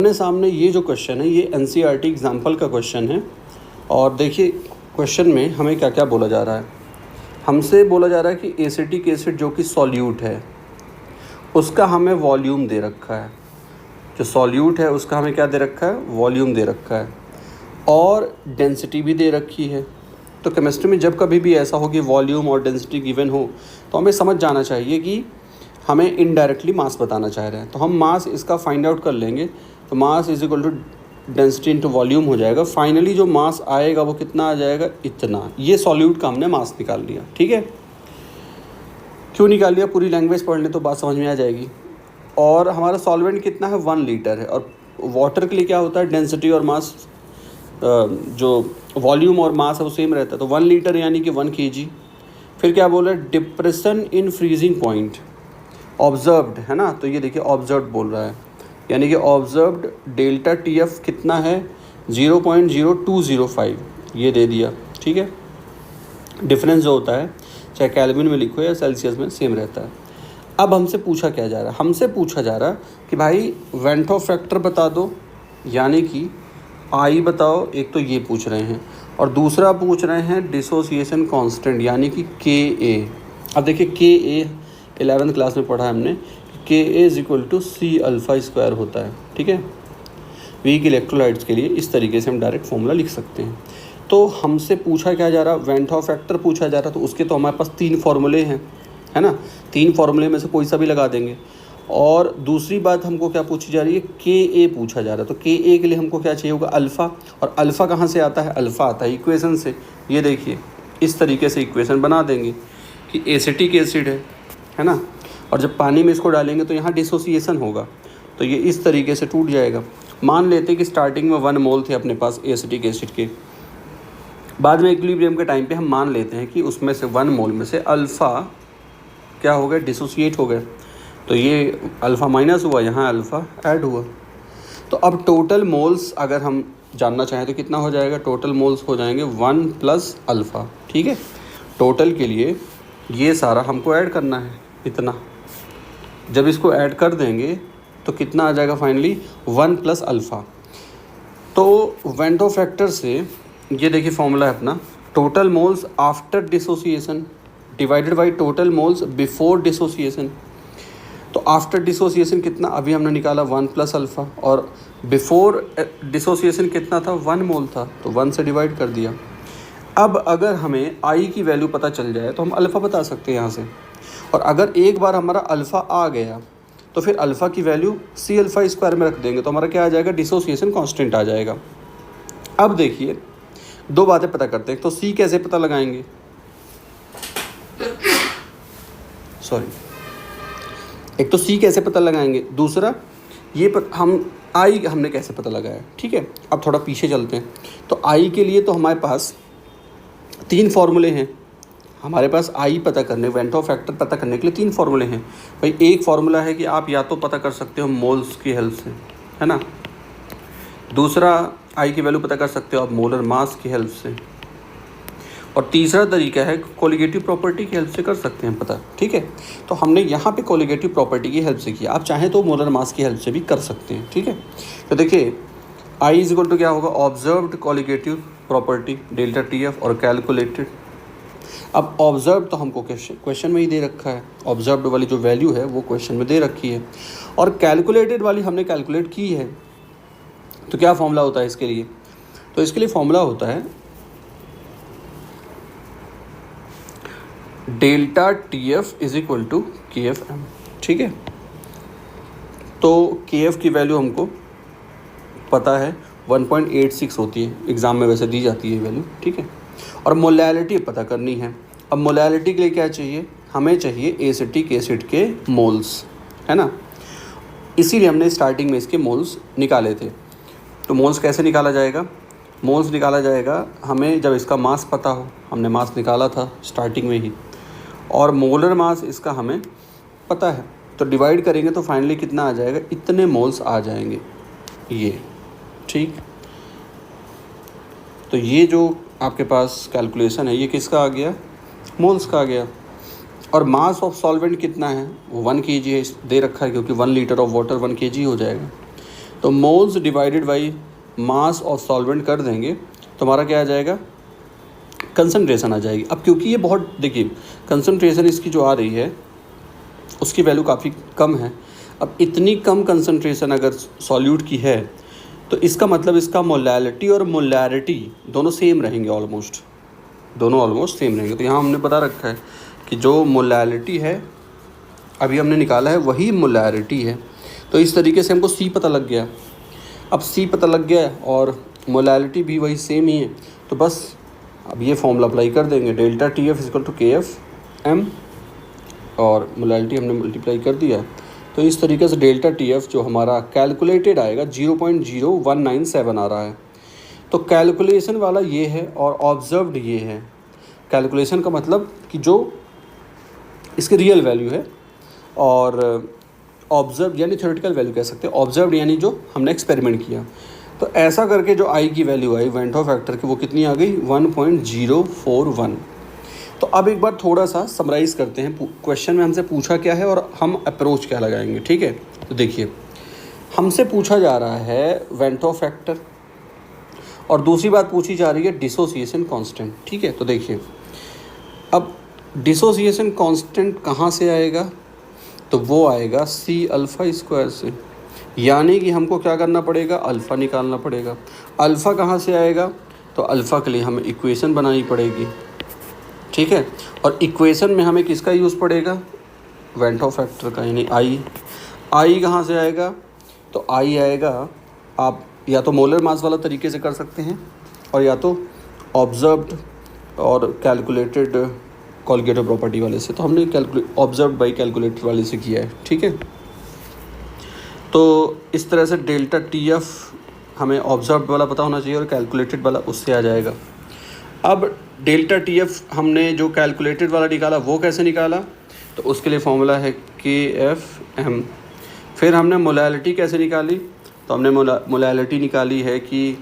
अपने सामने ये जो क्वेश्चन है ये एनसीईआरटी एग्जाम्पल का क्वेश्चन है। और देखिए क्वेश्चन में हमें क्या क्या बोला जा रहा है। हमसे बोला जा रहा है कि एसिटिक एसिड जो कि सॉल्यूट है उसका हमें वॉल्यूम दे रखा है। जो सॉल्यूट है उसका हमें क्या दे रखा है, वॉल्यूम दे रखा है, और डेंसिटी भी दे रखी है। तो केमिस्ट्री में जब कभी भी ऐसा हो कि वॉल्यूम और डेंसिटी गिवन हो तो हमें समझ जाना चाहिए कि हमें इनडायरेक्टली मास बताना चाह रहे हैं। तो हम मास इसका फाइंड आउट कर लेंगे। तो mass is equal to density into volume हो जाएगा। फाइनली जो मास आएगा वो कितना आ जाएगा, इतना। ये सॉल्यूट का हमने मास निकाल लिया। ठीक है, क्यों निकाल लिया, पूरी लैंग्वेज पढ़ लें तो बात समझ में आ जाएगी। और हमारा सॉल्वेंट कितना है, 1 लीटर है। और वाटर के लिए क्या होता है, डेंसिटी और मास, जो वॉल्यूम और मास है वो सेम रहता है। तो 1 लीटर यानी कि 1 kg। फिर क्या बोल रहा है, depression in freezing point observed है ना। तो ये देखिए ऑब्जर्व्ड बोल रहा है, यानी कि ऑब्जर्व्ड डेल्टा TF कितना है, 0.0205 ये दे दिया। ठीक है, डिफरेंस जो होता है चाहे केल्विन में लिखो या सेल्सियस में सेम रहता है। अब हमसे पूछा क्या जा रहा है, हमसे पूछा जा रहा है कि भाई वेंटो फैक्टर बता दो, यानी कि आई बताओ। एक तो ये पूछ रहे हैं और दूसरा पूछ रहे हैं डिसोसिएशन कांस्टेंट यानी कि Ka। अब देखिए Ka 11th क्लास में पढ़ा है हमने, Ka is equal to C∝² होता है। ठीक है, वीक इलेक्ट्रोलाइट्स के लिए इस तरीके से हम डायरेक्ट फॉर्मूला लिख सकते हैं। तो हमसे पूछा क्या जा रहा, वेंटो फैक्टर पूछा जा रहा। तो उसके तो हमारे पास 3 फार्मूले हैं, है ना। 3 फार्मूले में से कोई सा भी लगा देंगे। और दूसरी बात हमको क्या पूछी जा रही है, Ka पूछा जा रहा है। तो Ka के लिए हमको क्या चाहिए होगा, अल्फ़ा। और अल्फ़ा कहाँ से आता है, अल्फ़ा आता है इक्वेशन से। ये देखिए इस तरीके से इक्वेशन बना देंगे कि एसिटिक एसिड है ना। और जब पानी में इसको डालेंगे तो यहाँ डिसोसिएशन होगा, तो ये इस तरीके से टूट जाएगा। मान लेते हैं कि स्टार्टिंग में 1 मोल थे अपने पास एसिटिक एसिड के, बाद में इक्विलिब्रियम के टाइम पे हम मान लेते हैं कि उसमें से 1 मोल में से अल्फ़ा क्या हो गया, डिसोसिएट हो गया। तो ये अल्फ़ा माइनस हुआ, यहाँ अल्फ़ा ऐड हुआ। तो अब टोटल मोल्स अगर हम जानना चाहें तो कितना हो जाएगा, टोटल मोल्स हो जाएंगे 1 प्लस अल्फ़ा। ठीक है, टोटल के लिए ये सारा हमको ऐड करना है इतना। जब इसको ऐड कर देंगे तो कितना आ जाएगा फाइनली, 1 प्लस अल्फ़ा। तो वेंटो फैक्टर से ये देखिए फॉर्मूला है अपना, total moles after dissociation divided by total moles before dissociation. तो आफ्टर डिसोसिएशन कितना अभी हमने निकाला, 1 प्लस अल्फ़ा। और बिफोर डिसोसिएशन कितना था, 1 मोल था, तो 1 से डिवाइड कर दिया। अब अगर हमें आई की वैल्यू पता चल जाए तो हम अल्फ़ा बता सकते हैं यहाँ से। और अगर एक बार हमारा अल्फ़ा आ गया तो फिर अल्फ़ा की वैल्यू C∝² में रख देंगे तो हमारा क्या आ जाएगा, डिसोसिएशन कांस्टेंट आ जाएगा। अब देखिए 2 बातें पता करते हैं। तो C कैसे पता लगाएंगे, एक तो C कैसे पता लगाएंगे, दूसरा ये हम आई हमने कैसे पता लगाया। ठीक है, अब थोड़ा पीछे चलते हैं। तो आई के लिए तो हमारे पास 3 फार्मूले हैं। हमारे पास आई पता करने, वेंटो फैक्टर पता करने के लिए 3 फार्मूले हैं भाई। एक फार्मूला है कि आप या तो पता कर सकते हो मोल्स की हेल्प से, है ना। दूसरा आई की वैल्यू पता कर सकते हो आप मोलर मास की हेल्प से। और तीसरा तरीका है कोलिगेटिव प्रॉपर्टी की हेल्प से कर सकते हैं पता। ठीक है, तो हमने यहाँ पे कोलिगेटिव प्रॉपर्टी की हेल्प से किया। आप चाहें तो मोलर मास की हेल्प से भी कर सकते हैं। ठीक है, तो देखिए आई इज इक्वल टू क्या होगा, observed colligative property delta TF और कैलकुलेटेड। अब ऑब्जर्व तो हमको क्वेश्चन में ही दे रखा है, ऑब्जर्व्ड वाली जो वैल्यू है वो क्वेश्चन में दे रखी है, और कैलकुलेटेड वाली हमने कैलकुलेट की है। तो क्या फॉर्मूला होता है इसके लिए, तो इसके लिए फॉर्मूला होता है delta TF is equal to KFM। ठीक है, तो KF की वैल्यू हमको पता है 1.86 होती है, एग्ज़ाम में वैसे दी जाती है वैल्यू। ठीक है, और मोलैलिटी पता करनी है। अब मोलैलिटी के लिए क्या चाहिए, हमें चाहिए एसिटिक एसिड के मोल्स, है ना। इसीलिए हमने स्टार्टिंग में इसके मोल्स निकाले थे। तो मोल्स कैसे निकाला जाएगा, मोल्स निकाला जाएगा हमें जब इसका मास पता हो। हमने मास निकाला था स्टार्टिंग में ही, और मोलर मास इसका हमें पता है। तो डिवाइड करेंगे तो फाइनली कितना आ जाएगा, इतने मोल्स आ जाएंगे ये। ठीक, तो ये जो आपके पास कैलकुलेशन है ये किसका आ गया, मोल्स का आ गया। और मास ऑफ सॉल्वेंट कितना है, वो 1 kg है, दे रखा है, क्योंकि 1 लीटर ऑफ वाटर 1 kg हो जाएगा। तो moles divided by mass of solvent कर देंगे तो हमारा क्या आ जाएगा, कंसंट्रेशन आ जाएगी। अब क्योंकि ये बहुत, देखिए कंसंट्रेशन इसकी जो आ रही है उसकी वैल्यू काफ़ी कम है। अब इतनी कम कंसंट्रेशन अगर सॉल्यूट की है तो इसका मतलब इसका मोलैलिटी और मोलैरिटी दोनों सेम रहेंगे, दोनों ऑलमोस्ट सेम रहेंगे। तो यहाँ हमने बता रखा है कि जो मोलैलिटी है अभी हमने निकाला है वही मोलैरिटी है। तो इस तरीके से हमको सी पता लग गया। अब सी पता लग गया और मोलैलिटी भी वही सेम ही है, तो बस अब ये फॉर्मूला अप्लाई कर देंगे, delta T F equal to K F M, और मोलैलिटी हमने मल्टीप्लाई कर दिया। तो इस तरीके से डेल्टा टी एफ जो हमारा कैलकुलेटेड आएगा 0.0197 आ रहा है। तो कैलकुलेशन वाला ये है और ऑब्जर्व्ड ये है। कैलकुलेशन का मतलब कि जो इसकी रियल वैल्यू है, और ऑब्जर्व यानी थ्योरेटिकल वैल्यू कह सकते हैं, ऑब्जर्व्ड यानी जो हमने एक्सपेरिमेंट किया। तो ऐसा करके जो आई की value I went of factor की वो कितनी आ गई, 1.041। तो अब एक बार थोड़ा सा समराइज़ करते हैं, क्वेश्चन में हमसे पूछा क्या है और हम अप्रोच क्या लगाएंगे, ठीक है। तो देखिए हमसे पूछा जा रहा है वेंट ऑफ फैक्टर और दूसरी बात पूछी जा रही है डिसोसिएशन कांस्टेंट, ठीक है। तो देखिए अब डिसोसिएशन कांस्टेंट कहाँ से आएगा, तो वो आएगा सी अल्फ़ा स्क्वायर से, यानी कि हमको क्या करना पड़ेगा, अल्फ़ा निकालना पड़ेगा। अल्फ़ा कहाँ से आएगा, तो अल्फ़ा के लिए हमें इक्वेशन बनानी पड़ेगी, ठीक है। और इक्वेशन में हमें किसका यूज़ पड़ेगा, वेंट ऑफ फैक्टर का, यानी आई कहाँ से आएगा, तो आई आएगा, आप या तो मोलर मास वाला तरीके से कर सकते हैं और या तो ऑब्जर्व्ड और कैलकुलेटेड कॉलगेटिव प्रॉपर्टी वाले से। तो हमने ऑब्जर्व्ड बाई कैलकुलेटेड वाले से किया है, ठीक है। तो इस तरह से डेल्टा टी एफ हमें ऑब्जर्व्ड वाला पता होना चाहिए और कैलकुलेटेड वाला उससे आ जाएगा। अब डेल्टा टी एफ हमने जो कैलकुलेटेड वाला निकाला वो कैसे निकाला, तो उसके लिए फॉर्मूला है के एफ एम। फिर हमने मोलैलिटी कैसे निकाली, तो हमने मोलैलिटी निकाली है कि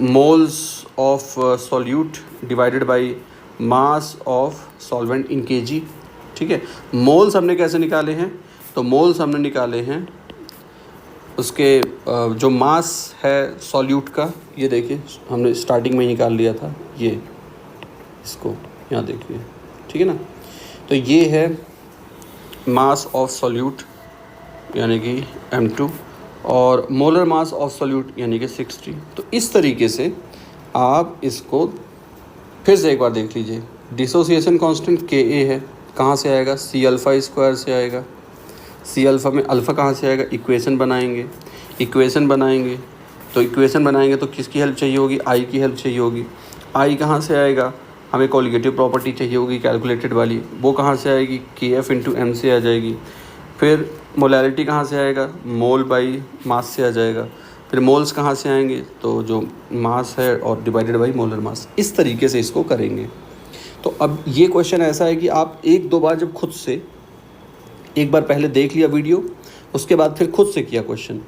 moles of solute divided by mass of solvent in KG, ठीक है। मोल्स हमने कैसे निकाले हैं, तो मोल्स हमने निकाले हैं उसके जो मास है सॉल्यूट का, ये देखिए हमने स्टार्टिंग में ही निकाल लिया था, ये इसको यहाँ देखिए, ठीक है ना। तो ये है मास ऑफ सॉल्यूट यानी कि M2 और मोलर मास ऑफ सॉल्यूट यानी कि 60। तो इस तरीके से आप इसको फिर से एक बार देख लीजिए। डिसोसिएशन कांस्टेंट Ka है, कहाँ से आएगा, सी अल्फ़ा स्क्वायर से आएगा। सी अल्फ़ा में अल्फ़ा कहाँ से आएगा, इक्वेशन बनाएंगे तो इक्वेशन बनाएंगे तो किसकी हेल्प चाहिए होगी, आई की हेल्प चाहिए होगी। आई कहाँ से आएगा, हमें कॉलिगेटिव प्रॉपर्टी चाहिए होगी कैलकुलेटेड वाली, वो कहाँ से आएगी, के एफ इंटू एम से आ जाएगी। फिर मोलैलिटी कहाँ से आएगा, मोल बाई मास से आ जाएगा। फिर मोल्स कहाँ से आएंगे, तो जो मास है और डिवाइडेड बाई मोलर मास। इस तरीके से इसको करेंगे। तो अब ये क्वेश्चन ऐसा है कि आप एक दो बार जब खुद से एक बार पहले देख लिया वीडियो, उसके बाद फिर खुद से किया क्वेश्चन,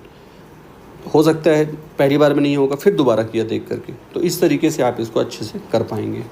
हो सकता है पहली बार में नहीं होगा, फिर दोबारा किया देख करके, तो इस तरीके से आप इसको अच्छे से कर पाएंगे।